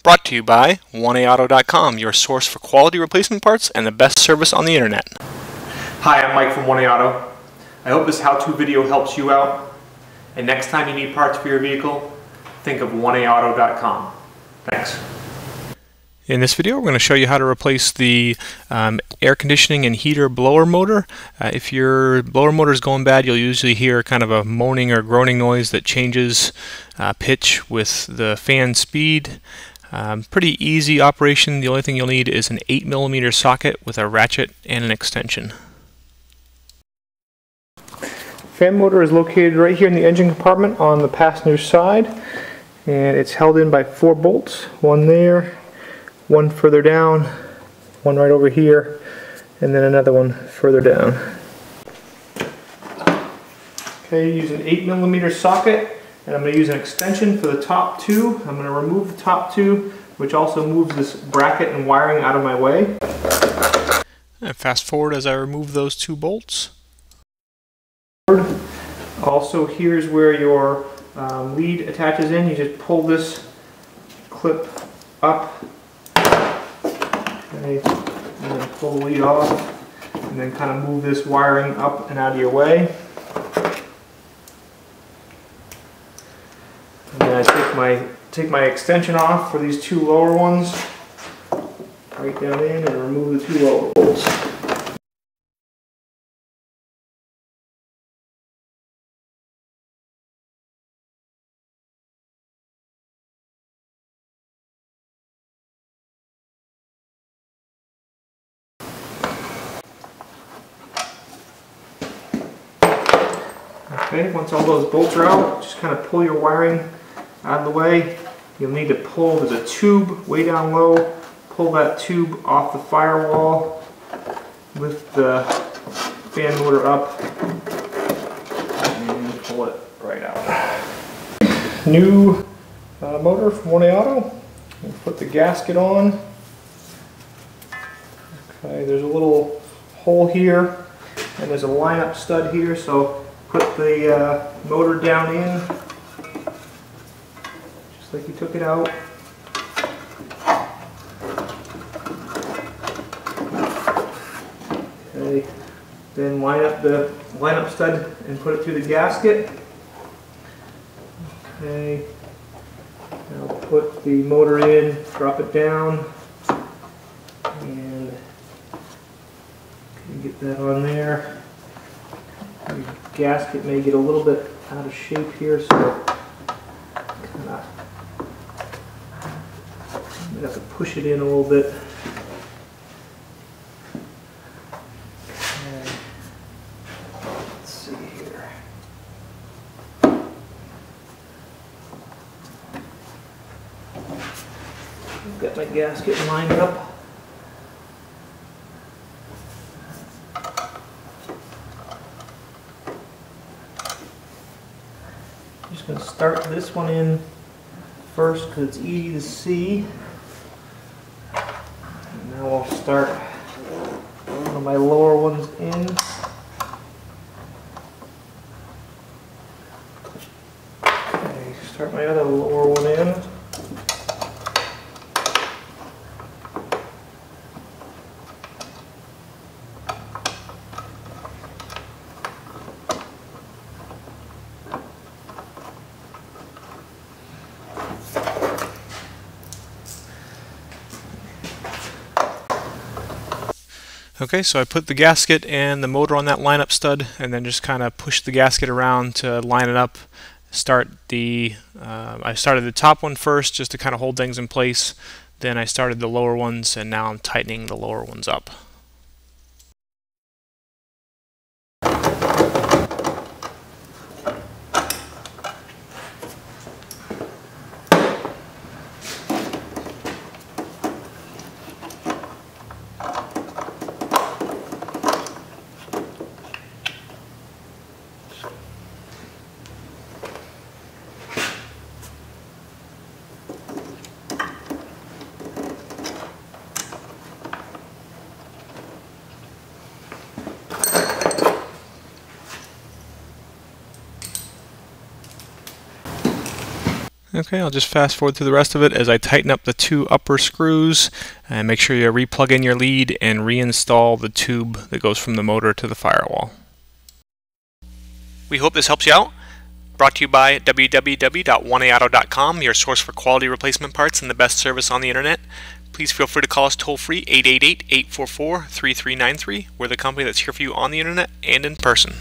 Brought to you by 1AAuto.com, your source for quality replacement parts and the best service on the internet. Hi, I'm Mike from 1AAuto. I hope this how-to video helps you out. And next time you need parts for your vehicle, think of 1AAuto.com. Thanks. In this video, we're going to show you how to replace the air conditioning and heater blower motor. If your blower motor is going bad, you'll usually hear kind of a moaning or groaning noise that changes pitch with the fan speed. Pretty easy operation. The only thing you'll need is an 8mm socket with a ratchet and an extension. Fan motor is located right here in the engine compartment on the passenger side, and it's held in by 4 bolts, one there, one further down, one right over here, and then another one further down. Okay, use an 8mm socket, and I'm going to use an extension for the top 2. I'm going to remove the top 2, which also moves this bracket and wiring out of my way. And fast forward as I remove those 2 bolts. Also, here's where your lead attaches in. You just pull this clip up, okay, and then pull the lead off, and then kind of move this wiring up and out of your way. And then I take my extension off for these 2 lower ones, right down in, and remove the 2 lower bolts. Okay, once all those bolts are out, just kind of pull your wiring out of the way. You'll need to pull, there's a tube way down low, pull that tube off the firewall, lift the fan motor up, and pull it right out. New motor from 1AAuto. We'll put the gasket on. Okay, there's a little hole here, and there's a line-up stud here, so put the motor down in, just like you took it out. Okay, then line up stud and put it through the gasket. Okay, now put the motor in, drop it down, and get that on there. The gasket may get a little bit out of shape here, so kind of I'm gonna have to push it in a little bit. Okay. Let's see here. I've got my gasket lined up. I'm just going to start this one in first because it's easy to see. And now I'll start one of my lower ones in. Okay, start my other lower one in. Okay, so I put the gasket and the motor on that lineup stud, and then just kind of push the gasket around to line it up. I started the top one first just to kind of hold things in place. Then I started the lower ones, and now I'm tightening the lower ones up. Okay, I'll just fast forward through the rest of it as I tighten up the two upper screws, and make sure you re-plug in your lead and reinstall the tube that goes from the motor to the firewall. We hope this helps you out. Brought to you by www.1aauto.com, your source for quality replacement parts and the best service on the internet. Please feel free to call us toll-free 888-844-3393. We're the company that's here for you on the internet and in person.